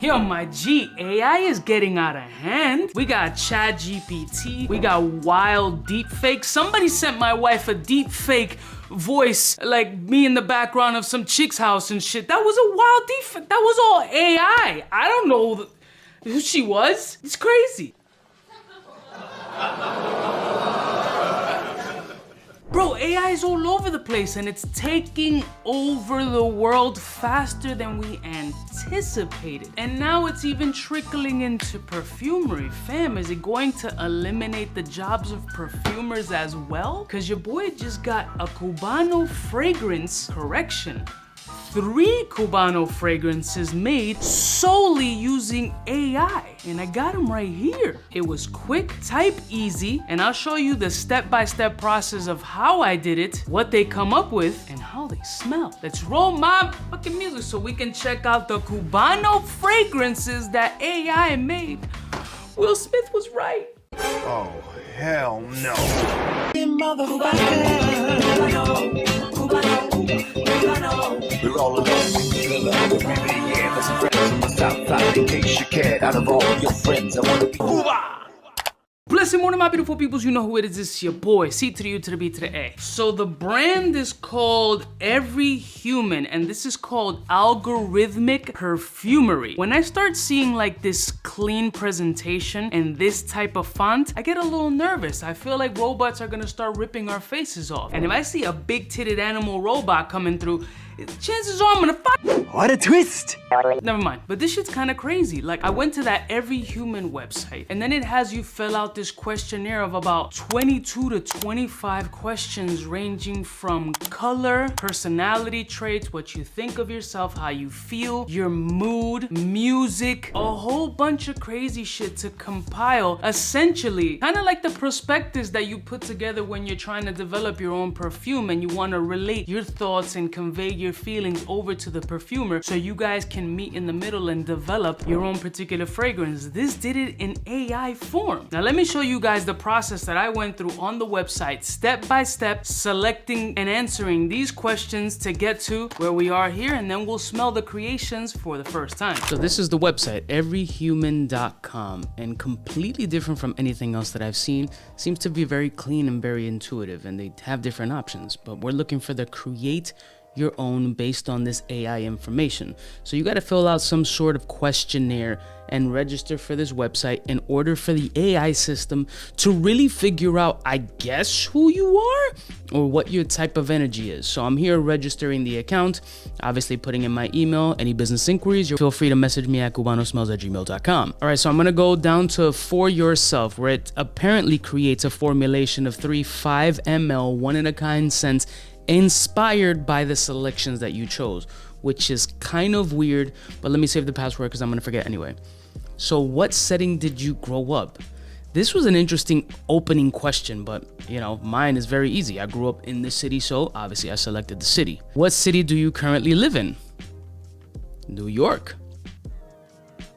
Yo, my G, AI is getting out of hand. We got ChatGPT, we got wild deepfake. Somebody sent my wife a deepfake voice, like me in the background of some chick's house and shit. That was a wild deepfake. That was all AI. I don't know who she was. It's crazy. Bro, AI is all over the place and it's taking over the world faster than we anticipated. And now it's even trickling into perfumery. Fam, is it going to eliminate the jobs of perfumers as well? Cause your boy just got a Cubaknow fragrance correction. 3 Cubaknow fragrances made solely using AI. And I got them right here. It was quick, type easy, and I'll show you the step-by-step process of how I did it, what they come up with, and how they smell. Let's roll my fucking music so we can check out the Cubaknow fragrances that AI made. Will Smith was right. Oh, hell no. We're all alone in the love every day, yeah. There's some friends from the south side in case you cared. Out of all your friends, I wanna be Cuba. Blessed morning, my beautiful peoples. You know who it is. It's your boy, C to the U to the B to the A. So the brand is called 𝗙𝗓𝗓𝐻𝗋, and this is called algorithmic perfumery. When I start seeing like this clean presentation and this type of font, I get a little nervous. I feel like robots are gonna start ripping our faces off. And if I see a big-titted animal robot coming through, chances are I'm gonna fuck. What a twist! Never mind, but this shit's kind of crazy. Like, I went to that 𝗙𝗓𝗓𝐻𝗋 website, and then it has you fill out this questionnaire of about 22 to 25 questions ranging from color, personality traits, what you think of yourself, how you feel, your mood, music, a whole bunch of crazy shit to compile, essentially, kind of like the prospectus that you put together when you're trying to develop your own perfume and you want to relate your thoughts and convey your feelings over to the perfumer so you guys can meet in the middle and develop your own particular fragrance. This did it in AI form. Now let me show you guys the process that I went through on the website, step by step, selecting and answering these questions to get to where we are here, and then we'll smell the creations for the first time. So this is the website, everyhuman.com, and completely different from anything else that I've seen. Seems to be very clean and very intuitive, and they have different options, but we're looking for the create your own based on this AI information. So you got to fill out some sort of questionnaire and register for this website in order for the AI system to really figure out, I guess, who you are or what your type of energy is. So I'm here registering the account, obviously putting in my email. Any business inquiries, feel free to message me at cubaknowsmells@gmail.com. All right, so I'm gonna go down to for yourself, where it apparently creates a formulation of 3 5 ml one-of-a-kind scents inspired by the selections that you chose, which is kind of weird, but let me save the password because I'm gonna forget anyway. So what setting did you grow up? This was an interesting opening question, but you know, mine is very easy. I grew up in this city, so obviously I selected the city. What city do you currently live in? New York.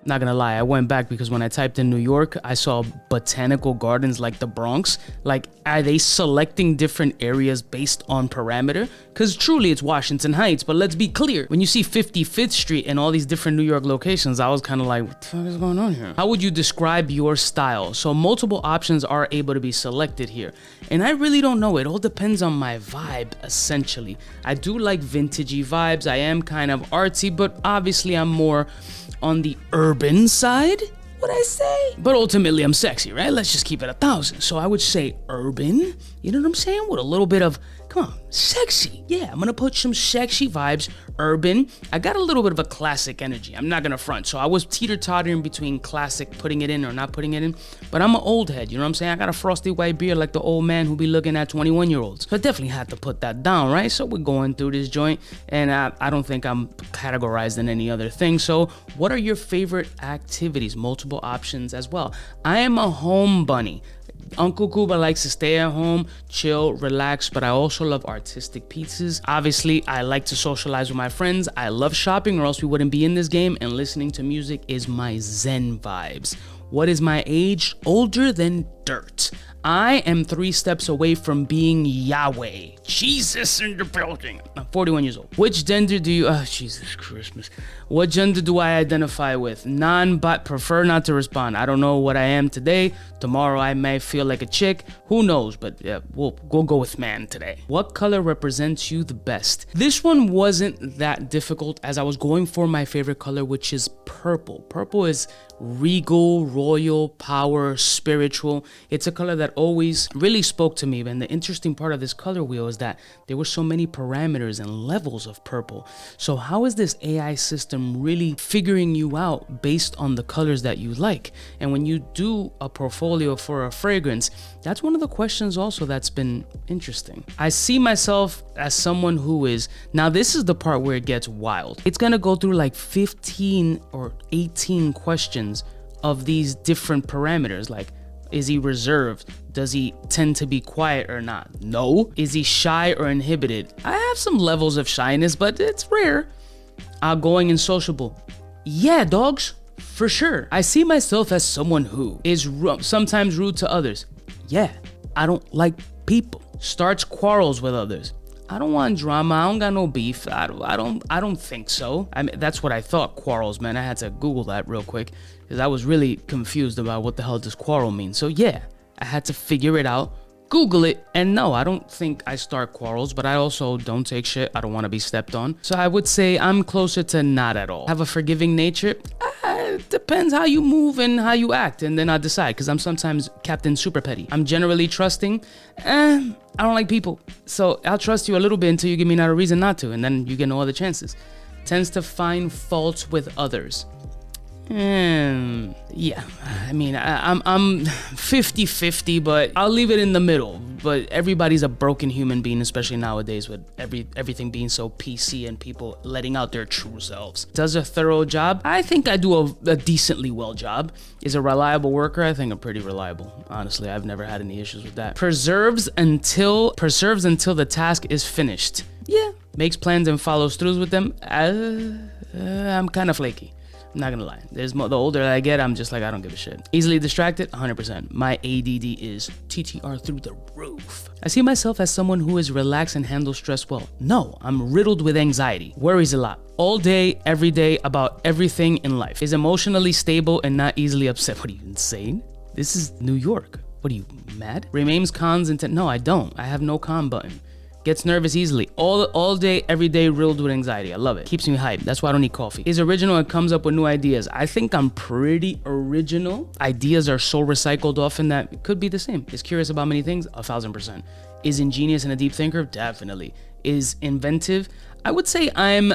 Not gonna lie, I went back because when I typed in New York, I saw botanical gardens like the Bronx. Like, are they selecting different areas based on parameter? Because truly it's Washington Heights, but let's be clear. When you see 55th Street and all these different New York locations, I was kind of like, what the fuck is going on here? How would you describe your style? So multiple options are able to be selected here. And I really don't know, it all depends on my vibe, essentially. I do like vintagey vibes, I am kind of artsy, but obviously I'm more on the urban side, would I say? But ultimately I'm sexy, right? Let's just keep it 1,000. So I would say urban, you know what I'm saying? With a little bit of, come on, sexy. Yeah, I'm gonna put some sexy vibes, urban. I got a little bit of a classic energy, I'm not gonna front. So I was teeter-tottering between classic, putting it in or not putting it in, but I'm an old head, you know what I'm saying? I got a frosty white beard like the old man who be looking at 21-year-olds. So I definitely had to put that down, right? So we're going through this joint, and I don't think I'm categorized in any other thing. So what are your favorite activities? Multiple options as well. I am a home bunny. Uncle Cuba likes to stay at home, chill, relax, but I also love artistic pieces. Obviously, I like to socialize with my friends. I love shopping, or else we wouldn't be in this game, and listening to music is my zen vibes. What is my age? Older than dirt. I am 3 steps away from being Yahweh. Jesus in the building. I'm 41 years old. Which gender do you, Jesus Christmas. What gender do I identify with? Non-but, prefer not to respond. I don't know what I am today. Tomorrow I may feel like a chick. Who knows? But yeah, we'll go with man today. What color represents you the best? This one wasn't that difficult as I was going for my favorite color, which is purple. Purple is regal, royal, power, spiritual. It's a color that always really spoke to me. And the interesting part of this color wheel is that there were so many parameters and levels of purple. So how is this AI system really figuring you out based on the colors that you like? And when you do a portfolio for a fragrance, that's one of the questions also that's been interesting. I see myself as someone who is, now this is the part where it gets wild. It's gonna go through like 15 or 18 questions of these different parameters, like, is he reserved? Does he tend to be quiet or not? No. Is he shy or inhibited? I have some levels of shyness, but it's rare. Outgoing and sociable. Yeah, dogs, for sure. I see myself as someone who is sometimes rude to others. Yeah, I don't like people. Starts quarrels with others. I don't want drama. I don't got no beef. I don't think so. I mean, that's what I thought, quarrels, man. I had to Google that real quick because I was really confused about what the hell does quarrel mean. So yeah, I had to figure it out, Google it, and no, I don't think I start quarrels, but I also don't take shit. I don't want to be stepped on. So I would say I'm closer to not at all. Have a forgiving nature? It depends how you move and how you act, and then I decide, because I'm sometimes Captain Super Petty. I'm generally trusting. I don't like people, so I'll trust you a little bit until you give me a reason not to, and then you get no other chances. Tends to find faults with others. Yeah, I mean, I'm 50-50, but I'll leave it in the middle. But everybody's a broken human being, especially nowadays with everything being so PC and people letting out their true selves. Does a thorough job? I think I do a decently well job. Is a reliable worker? I think I'm pretty reliable. Honestly, I've never had any issues with that. Preserves until the task is finished. Yeah. Makes plans and follows through with them. I'm kind of flaky. I'm not gonna lie. The older I get, I'm just like, I don't give a shit. Easily distracted, 100%. My ADD is TTR through the roof. I see myself as someone who is relaxed and handles stress well. No, I'm riddled with anxiety. Worries a lot. All day, every day, about everything in life. Is emotionally stable and not easily upset. What are you, insane? This is New York. What are you, mad? Remains cons intent. No, I don't. I have no con button. Gets nervous easily. All day, every day, riddled with anxiety. I love it. Keeps me hyped. That's why I don't need coffee. Is original and comes up with new ideas. I think I'm pretty original. Ideas are so recycled often that it could be the same. Is curious about many things? 1000%. Is ingenious and a deep thinker? Definitely. Is inventive? I would say I'm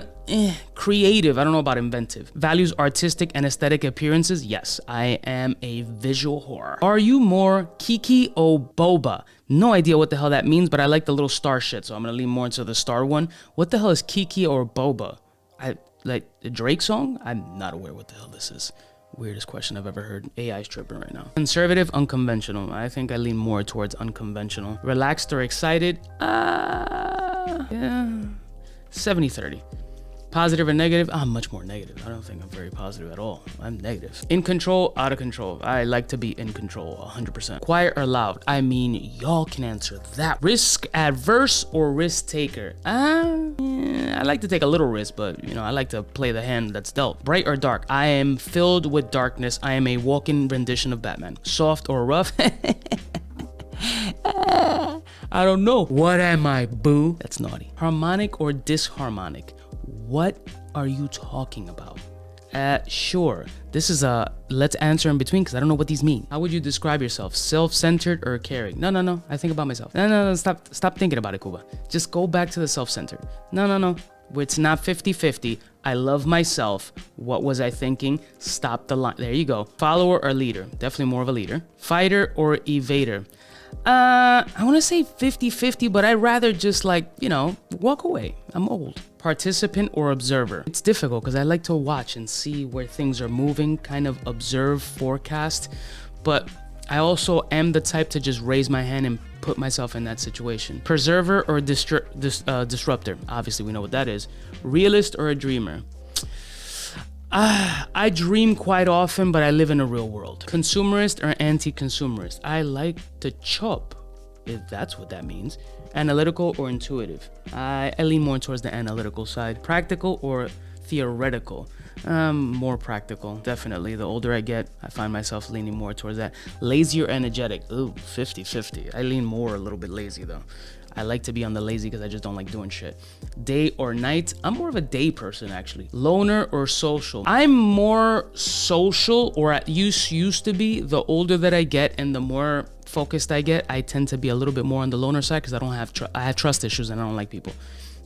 creative. I don't know about inventive. Values artistic and aesthetic appearances? Yes, I am a visual whore. Are you more 𝗙𝗂𝗏𝗂𝐵? No idea what the hell that means, but I like the little star shit, so I'm gonna lean more into the star one. What the hell is 𝗙𝗂𝗏𝗂𝐵? I like the Drake song? I'm not aware what the hell this is. Weirdest question I've ever heard. AI's tripping right now. Conservative, unconventional. I think I lean more towards unconventional. Relaxed or excited? Yeah. 70-30. Positive or negative? I'm much more negative. I don't think I'm very positive at all. I'm negative. In control, out of control. I like to be in control, 100%. Quiet or loud? I mean, y'all can answer that. Risk adverse or risk taker? Yeah, I like to take a little risk, but you know, I like to play the hand that's dealt. Bright or dark? I am filled with darkness. I am a walking rendition of Batman. Soft or rough? I don't know. What am I, boo? That's naughty. Harmonic or disharmonic? What are you talking about? Sure. This is a let's answer in between because I don't know what these mean. How would you describe yourself? Self-centered or caring? No. I think about myself. No. Stop thinking about it, Cuba. Just go back to the self-centered. No. It's not 50-50. I love myself. What was I thinking? Stop the line. There you go. Follower or leader? Definitely more of a leader. Fighter or evader? I want to say 50-50, but I'd rather just walk away. I'm old. Participant or observer? It's difficult because I like to watch and see where things are moving, kind of observe, forecast, but I also am the type to just raise my hand and put myself in that situation. Preserver or disruptor? Obviously, we know what that is. Realist or a dreamer? I dream quite often, but I live in a real world. Consumerist or anti-consumerist? I like to chop, if that's what that means. Analytical or intuitive? I lean more towards the analytical side. Practical or theoretical? More practical, definitely. The older I get, I find myself leaning more towards that. Lazy or energetic? Ooh, 50-50. I lean more a little bit lazy though. I like to be on the lazy because I just don't like doing shit. Day or night? I'm more of a day person, actually. Loner or social? I'm more social, or at used to be. The older that I get and the more focused I get, I tend to be a little bit more on the loner side because I have trust issues and I don't like people.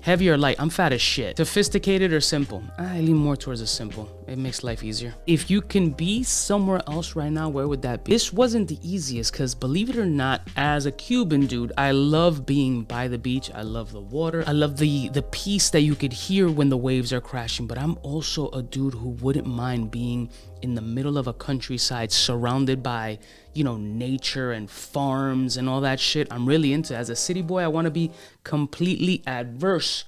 Heavy or light? I'm fat as shit. Sophisticated or simple? I lean more towards the simple. It makes life easier. If you can be somewhere else right now, where would that be? This wasn't the easiest because, believe it or not, as a Cuban dude, I love being by the beach. I love the water. I love the peace that you could hear when the waves are crashing. But I'm also a dude who wouldn't mind being in the middle of a countryside surrounded by, you know, nature and farms and all that shit. I'm really into it. As a city boy, I want to be completely adverse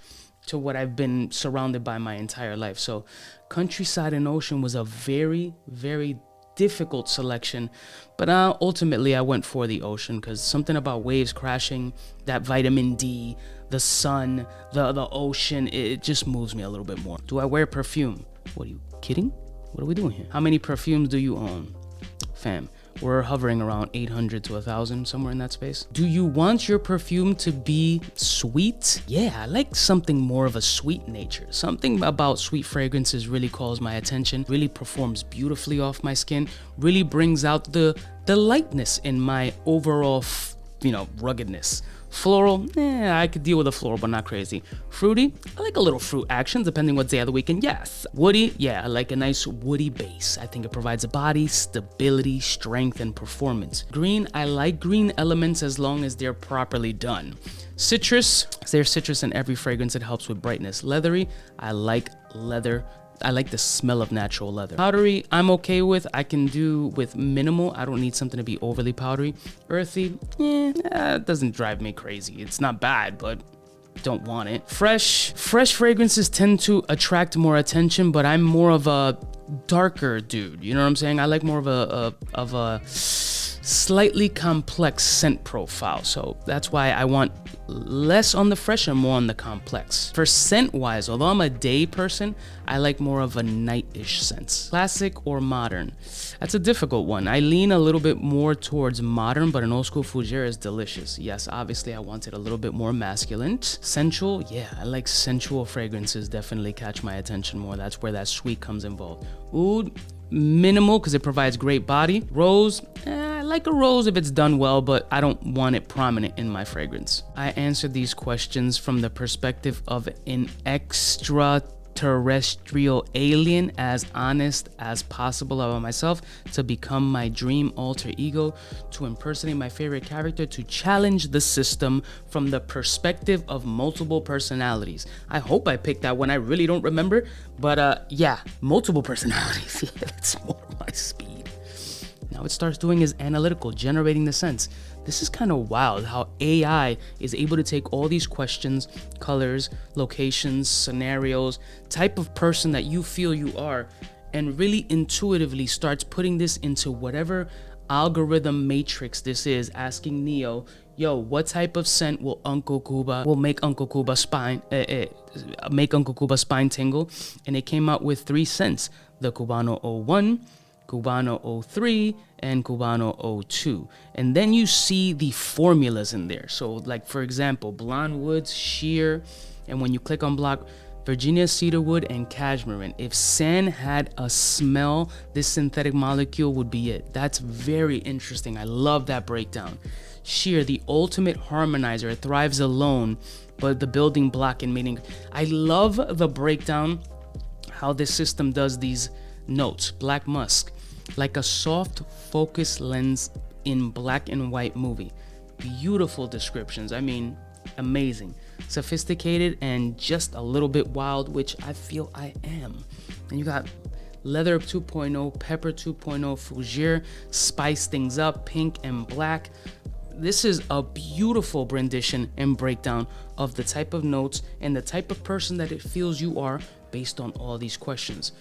to what I've been surrounded by my entire life. So countryside and ocean was a very, very difficult selection, but ultimately I went for the ocean because something about waves crashing, that vitamin D, the sun, the ocean, it just moves me a little bit more. Do I wear perfume? What, are you kidding? What are we doing here? How many perfumes do you own? Fam, we're hovering around 800 to 1,000, somewhere in that space. Do you want your perfume to be sweet? Yeah, I like something more of a sweet nature. Something about sweet fragrances really calls my attention, really performs beautifully off my skin, really brings out the lightness in my overall, ruggedness. Floral, I could deal with a floral, but not crazy. Fruity, I like a little fruit action, depending what day of the weekend, yes. Woody, yeah, I like a nice woody base. I think it provides a body, stability, strength, and performance. Green, I like green elements as long as they're properly done. Citrus, there's citrus in every fragrance, it helps with brightness. Leathery, I like leather. I like the smell of natural leather. Powdery, I'm okay with. I can do with minimal. I don't need something to be overly powdery. Earthy, it doesn't drive me crazy. It's not bad, but don't want it. Fresh fragrances tend to attract more attention, but I'm more of a darker dude. You know what I'm saying? I like more of a slightly complex scent profile. So that's why I want less on the fresh and more on the complex. For scent wise, although I'm a day person, I like more of a night-ish scent. Classic or modern? That's a difficult one. I lean a little bit more towards modern, but an old school fougere is delicious. Yes, obviously I wanted a little bit more masculine. Sensual, yeah, I like sensual fragrances, definitely catch my attention more. That's where that sweet comes involved. Oud, minimal because it provides great body. Rose, I like a rose if it's done well, but I don't want it prominent in my fragrance. I answered these questions from the perspective of an extraterrestrial alien, as honest as possible about myself, to become my dream alter ego, to impersonate my favorite character, to challenge the system from the perspective of multiple personalities. I hope I picked that one. I really don't remember, but yeah, multiple personalities. Yeah, that's more my speed. Now it starts doing is analytical, generating the sense. This is kind of wild how AI is able to take all these questions, colors, locations, scenarios, type of person that you feel you are, and really intuitively starts putting this into whatever algorithm matrix this is, asking Neo, yo, what type of scent will make Uncle Cuba spine tingle? And it came out with 3 scents: the Cubano 01, Cubano 03, and Cubano 02. And then you see the formulas in there. So like, for example, blonde woods, sheer, and when you click on block, Virginia cedarwood and cashmere. If sand had a smell, this synthetic molecule would be it. That's very interesting. I love that breakdown. Sheer, the ultimate harmonizer. It thrives alone, but the building block and meaning. I love the breakdown, how this system does these notes. Black musk, like a soft focus lens in black and white movie. Beautiful descriptions. I mean, amazing. Sophisticated and just a little bit wild, which I feel I am. And you got leather 2.0, pepper 2.0, fougere, spice things up, pink and black. This is a beautiful rendition and breakdown of the type of notes and the type of person that it feels you are based on all these questions.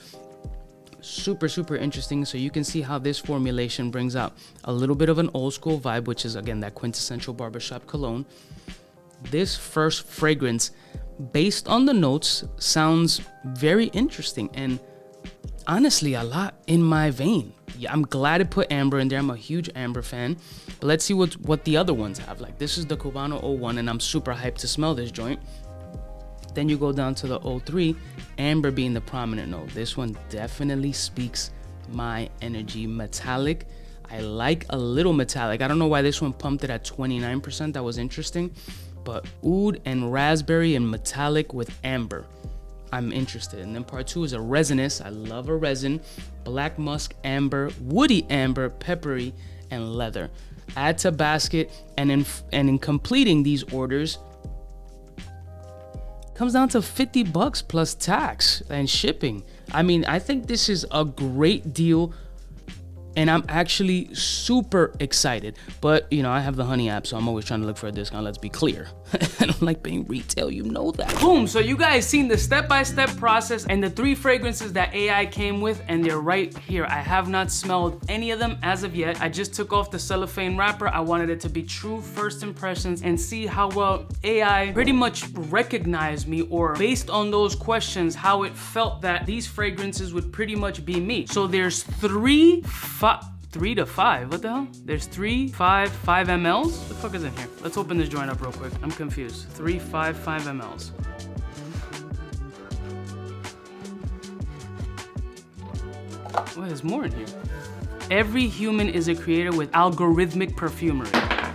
Super, super interesting. So you can see how this formulation brings out a little bit of an old school vibe, which is again that quintessential barbershop cologne. This first fragrance, based on the notes, sounds very interesting and honestly a lot in my vein. Yeah, I'm glad it put amber in there. I'm a huge amber fan. But let's see what the other ones have. Like this is the Cubaknow 01 and I'm super hyped to smell this joint. Then you go down to the 03, amber being the prominent note. This one definitely speaks my energy. Metallic. I like a little metallic. I don't know why this one pumped it at 29%. That was interesting. But oud and raspberry and metallic with amber. I'm interested. And then part 2 is a resinous. I love a resin. Black musk, amber, woody amber, peppery, and leather. Add to basket, and in completing these orders, comes down to $50 plus tax and shipping. I mean, I think this is a great deal. And I'm actually super excited. But, you know, I have the Honey app, so I'm always trying to look for a discount. Let's be clear. I don't like paying retail, you know that. Boom, so you guys seen the step-by-step process and the 3 fragrances that AI came with, and they're right here. I have not smelled any of them as of yet. I just took off the cellophane wrapper. I wanted it to be true first impressions and see how well AI pretty much recognized me, or based on those questions, how it felt that these fragrances would pretty much be me. So there's 3 to 5, what the hell? There's 3, 5 mLs? What the fuck is in here? Let's open this joint up real quick. I'm confused. 3, 5 mLs. Well, there's more in here. Every human is a creator with algorithmic perfumery.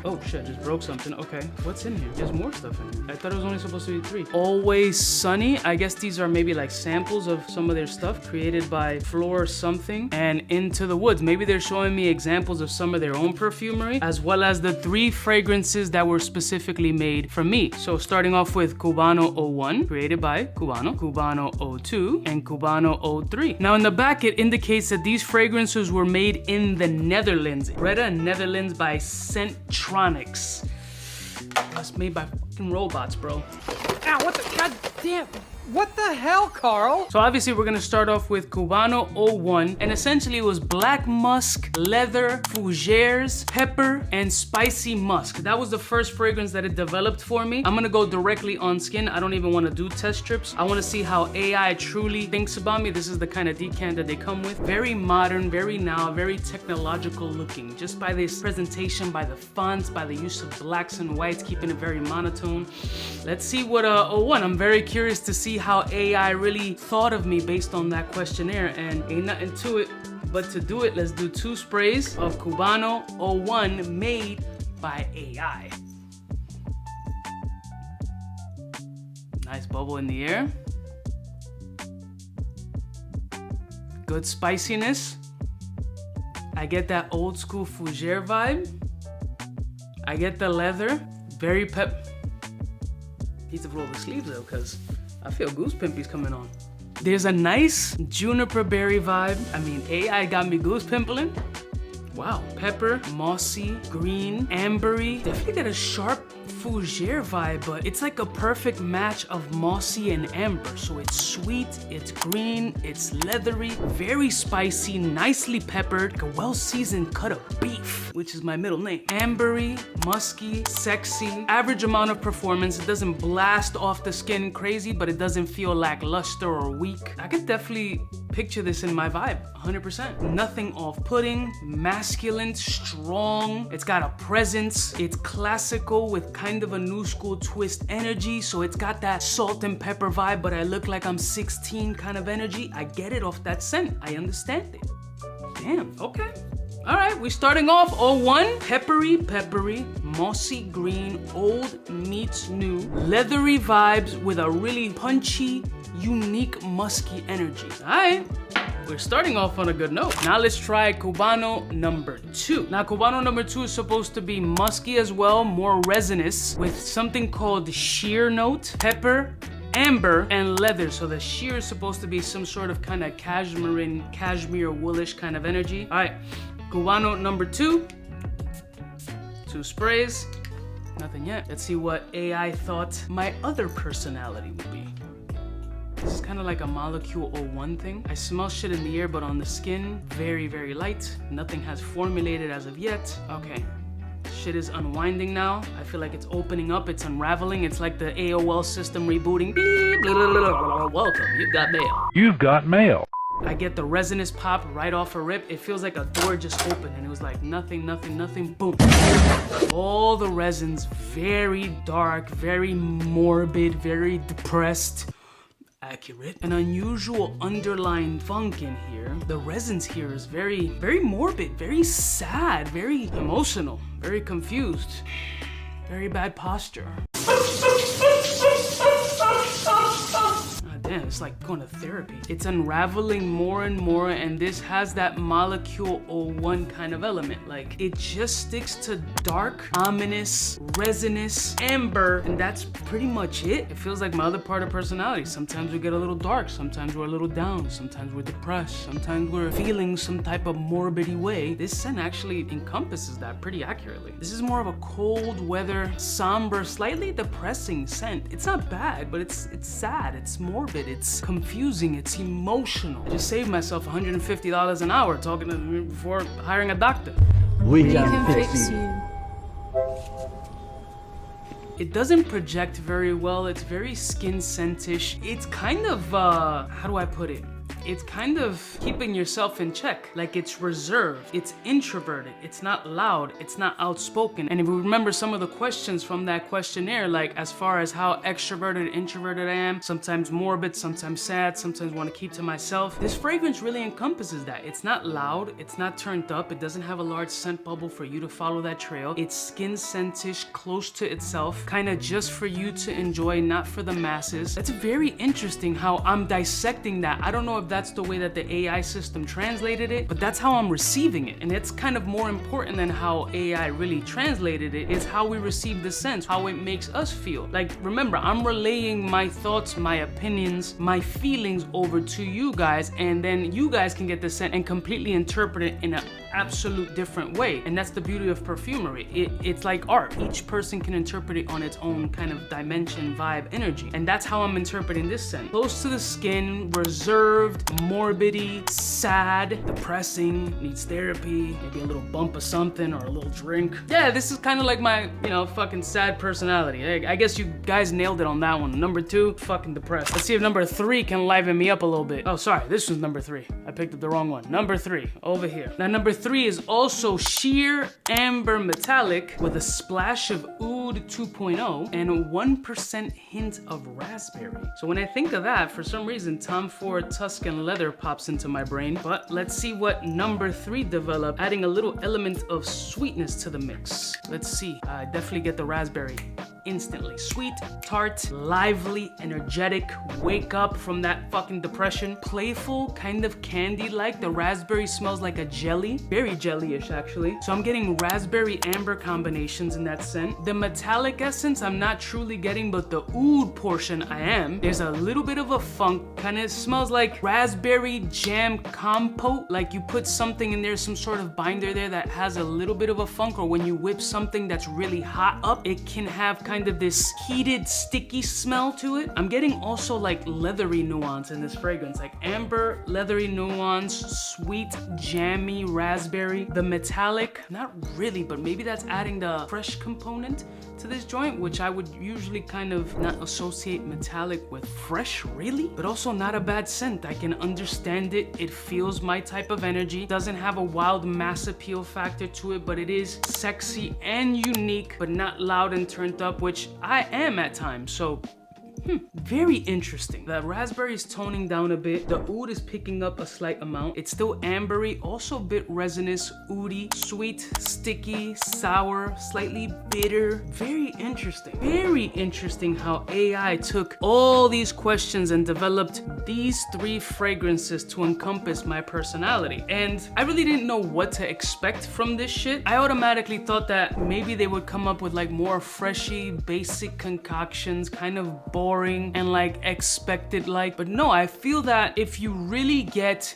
Oh shit, just broke something. Okay, what's in here? There's more stuff in here. I thought it was only supposed to be 3. Always Sunny. I guess these are maybe like samples of some of their stuff created by Floor something and Into the Woods. Maybe they're showing me examples of some of their own perfumery, as well as the 3 fragrances that were specifically made for me. So starting off with Cubaknow 01, created by Cubaknow, Cubaknow 02, and Cubaknow 03. Now in the back, it indicates that these fragrances were made in the Netherlands. Breda, Netherlands by Scenttronics. That's made by fucking robots, bro. Ow, what the goddamn? What the hell, Carl? So obviously we're gonna start off with Cubaknow 01, and essentially it was black musk, leather, fougères, pepper, and spicy musk. That was the first fragrance that it developed for me. I'm gonna go directly on skin. I don't even wanna do test strips. I wanna see how AI truly thinks about me. This is the kind of decant that they come with. Very modern, very now, very technological looking. Just by this presentation, by the fonts, by the use of blacks and whites, keeping it very monotone. Let's see what 01. I'm very curious to see how AI really thought of me based on that questionnaire, and ain't nothing to it but to do it. Let's do 2 sprays of Cubaknow 01 made by AI. Nice bubble in the air. Good spiciness. I get that old school fougère vibe. I get the leather. Very Need to roll the sleeves though, because I feel 𝗙𝐿𝐴 coming on. There's a nice juniper berry vibe. I mean, AI got me 𝗙𝐿𝐴. Wow. Pepper, mossy, green, ambery. Definitely got a sharp fougère vibe, but it's like a perfect match of mossy and amber. So it's sweet, it's green, it's leathery, very spicy, nicely peppered, like a well-seasoned cut of beef, which is my middle name. Ambery, musky, sexy, average amount of performance. It doesn't blast off the skin crazy, but it doesn't feel lackluster or weak. I could definitely picture this in my vibe, 100%. Nothing off-putting, masculine, strong. It's got a presence. It's classical with kind of a new school twist energy. So it's got that salt and pepper vibe, but I look like I'm 16 kind of energy. I get it off that scent. I understand it. Damn, okay. All right, we're starting off 01. Peppery, mossy green, old meets new. Leathery vibes with a really punchy, unique, musky energy. All right. We're starting off on a good note. Now let's try Cubaknow number 2. Now Cubaknow number 2 is supposed to be musky as well, more resinous, with something called sheer note, pepper, amber, and leather. So the sheer is supposed to be some sort of kind of cashmere woolish kind of energy. All right, Cubaknow number 2. 2 sprays. Nothing yet. Let's see what AI thought my other personality would be. This is kind of like a molecule 01 thing. I smell shit in the air, but on the skin, very, very light. Nothing has formulated as of yet. Okay. Shit is unwinding now. I feel like it's opening up, it's unraveling. It's like the AOL system rebooting. Beep, blah, blah, blah, blah. Welcome, you've got mail. You've got mail. I get the resinous pop right off a rip. It feels like a door just opened and it was like nothing, nothing, nothing, boom. All the resins, very dark, very morbid, very depressed. Accurate. An unusual underlying funk in here. The resins here is very, very morbid, very sad, very emotional, very confused, very bad posture. Damn, it's like going to therapy. It's unraveling more and more, and this has that molecule 01 kind of element. Like, it just sticks to dark, ominous, resinous, amber, and that's pretty much it. It feels like my other part of personality. Sometimes we get a little dark, sometimes we're a little down, sometimes we're depressed, sometimes we're feeling some type of morbidy way. This scent actually encompasses that pretty accurately. This is more of a cold weather, somber, slightly depressing scent. It's not bad, but it's sad, it's morbid. It's confusing, it's emotional. I just saved myself $150 an hour talking to him before hiring a doctor. We can fix you. It doesn't project very well. It's very skin scentish. It's kind of, how do I put it? It's kind of keeping yourself in check. Like, it's reserved, it's introverted, it's not loud, it's not outspoken. And if we remember some of the questions from that questionnaire, like as far as how extroverted, introverted I am, sometimes morbid, sometimes sad, sometimes want to keep to myself, this fragrance really encompasses that. It's not loud, it's not turned up, it doesn't have a large scent bubble for you to follow that trail. It's skin scentish, close to itself, kind of just for you to enjoy, not for the masses. That's very interesting how I'm dissecting that. I don't know if that's the way that the AI system translated it, but that's how I'm receiving it. And it's kind of more important than how AI really translated it, is how we receive the sense, how it makes us feel. Like, remember, I'm relaying my thoughts, my opinions, my feelings over to you guys, and then you guys can get the scent and completely interpret it in an absolute different way. And that's the beauty of perfumery. It's like art. Each person can interpret it on its own kind of dimension, vibe, energy. And that's how I'm interpreting this scent. Close to the skin, reserved, morbidy, sad, depressing, needs therapy, maybe a little bump of something or a little drink. Yeah, this is kind of like my, fucking sad personality. I guess you guys nailed it on that one. Number 2, fucking depressed. Let's see if number 3 can liven me up a little bit. Oh, sorry, this was number 3. I picked up the wrong one. Number 3, over here. Now, number 3 is also sheer amber metallic with a splash of oud 2.0 and a 1% hint of raspberry. So when I think of that, for some reason, Tom Ford Tuscan leather pops into my brain. But let's see what number 3 developed, adding a little element of sweetness to the mix. Let's see. I definitely get the raspberry instantly. Sweet, tart, lively, energetic, wake up from that fucking depression. Playful, kind of candy-like. The raspberry smells like a jelly. Very jelly-ish, actually. So I'm getting raspberry amber combinations in that scent. The metallic essence I'm not truly getting, but the oud portion I am. There's a little bit of a funk. Kind of smells like raspberry jam compote. Like you put something in there, some sort of binder there that has a little bit of a funk, or when you whip something that's really hot up, it can have kind of this heated, sticky smell to it. I'm getting also like leathery nuance in this fragrance, like amber, leathery nuance, sweet, jammy raspberry. The metallic, not really, but maybe that's adding the fresh component to this joint, which I would usually kind of not associate metallic with fresh, really, but also not a bad scent. I can understand it. It feels my type of energy. Doesn't have a wild mass appeal factor to it, but it is sexy and unique, but not loud and turned up, which I am at times. So very interesting. The raspberry is toning down a bit. The oud is picking up a slight amount. It's still ambery, also a bit resinous, oudy, sweet, sticky, sour, slightly bitter. Very interesting. Very interesting how AI took all these questions and developed these 3 fragrances to encompass my personality. And I really didn't know what to expect from this shit. I automatically thought that maybe they would come up with like more freshy, basic concoctions, kind of boring, boring and like expected like. But no, I feel that if you really get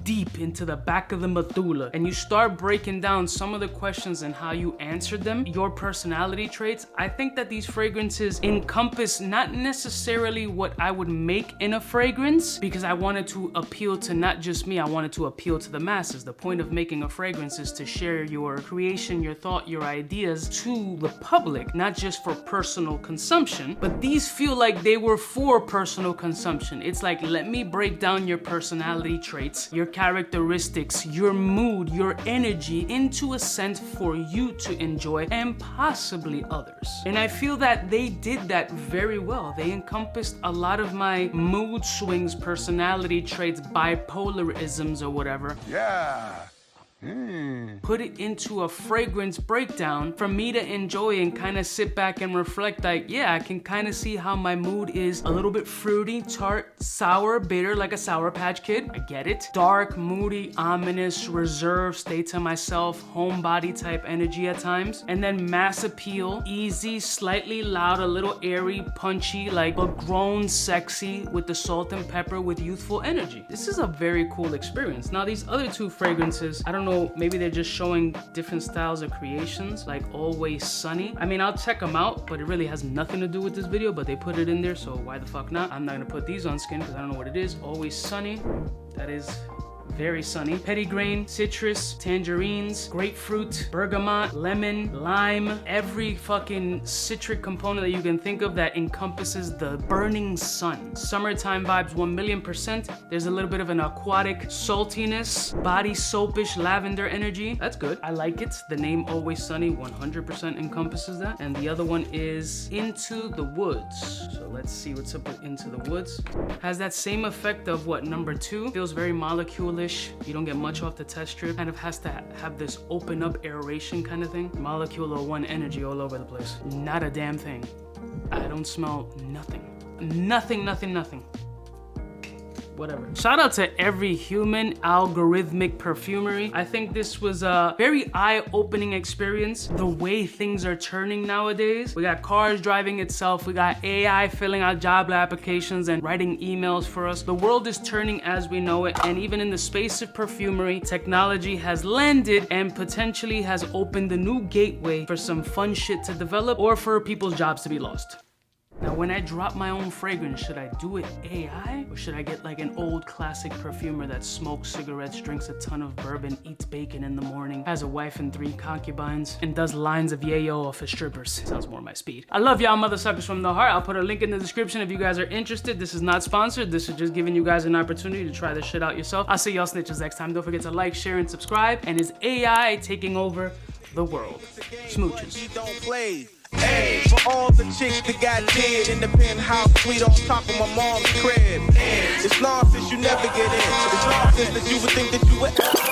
deep into the back of the medulla and you start breaking down some of the questions and how you answered them, your personality traits, I think that these fragrances encompass not necessarily what I would make in a fragrance, because I wanted to appeal to not just me, I wanted to appeal to the masses. The point of making a fragrance is to share your creation, your thought, your ideas to the public, not just for personal consumption. But these feel like they were for personal consumption. It's like, let me break down your personality traits, your characteristics, your mood, your energy into a scent for you to enjoy and possibly others. And I feel that they did that very well. They encompassed a lot of my mood swings, personality traits, bipolarisms or whatever. Yeah. Put it into a fragrance breakdown for me to enjoy and kind of sit back and reflect like, yeah, I can kind of see how my mood is a little bit fruity, tart, sour, bitter, like a Sour Patch Kid. I get it. Dark, moody, ominous, reserved, stay to myself, homebody type energy at times. And then mass appeal, easy, slightly loud, a little airy, punchy, like but grown sexy with the salt and pepper with youthful energy. This is a very cool experience. Now these other two fragrances, I don't know, maybe they're just showing different styles of creations, like Always Sunny. I mean, I'll check them out, but it really has nothing to do with this video, but they put it in there, so why the fuck not? I'm not gonna put these on skin because I don't know what it is. Always Sunny, that is very sunny. Petitgrain, citrus, tangerines, grapefruit, bergamot, lemon, lime, every fucking citric component that you can think of that encompasses the burning sun. Summertime vibes 1,000,000%. There's a little bit of an aquatic saltiness, body soapish lavender energy. That's good. I like it. The name Always Sunny 100% encompasses that. And the other one is Into the Woods. So let's see what's up with Into the Woods. Has that same effect of what number 2. Feels very molecular. You don't get much off the test strip. Kind of has to have this open up aeration kind of thing. Molecular 1 energy all over the place. Not a damn thing. I don't smell nothing. Nothing. Whatever. Shout out to every human algorithmic perfumery. I think this was a very eye-opening experience. The way things are turning nowadays. We got cars driving itself. We got AI filling out job applications and writing emails for us. The world is turning as we know it. And even in the space of perfumery, technology has landed and potentially has opened a new gateway for some fun shit to develop or for people's jobs to be lost. Now, when I drop my own fragrance, should I do it AI? Or should I get like an old classic perfumer that smokes cigarettes, drinks a ton of bourbon, eats bacon in the morning, has a wife and 3 concubines, and does lines of yayo off of strippers? Sounds more my speed. I love y'all mother suckers from the heart. I'll put a link in the description if you guys are interested. This is not sponsored. This is just giving you guys an opportunity to try this shit out yourself. I'll see y'all snitches next time. Don't forget to like, share, and subscribe. And is AI taking over the world? Smooches. Hey, for all the chicks that got dead in the penthouse suite on top of my mom's crib. It's nonsense you never get in. It's nonsense that you would think that you would.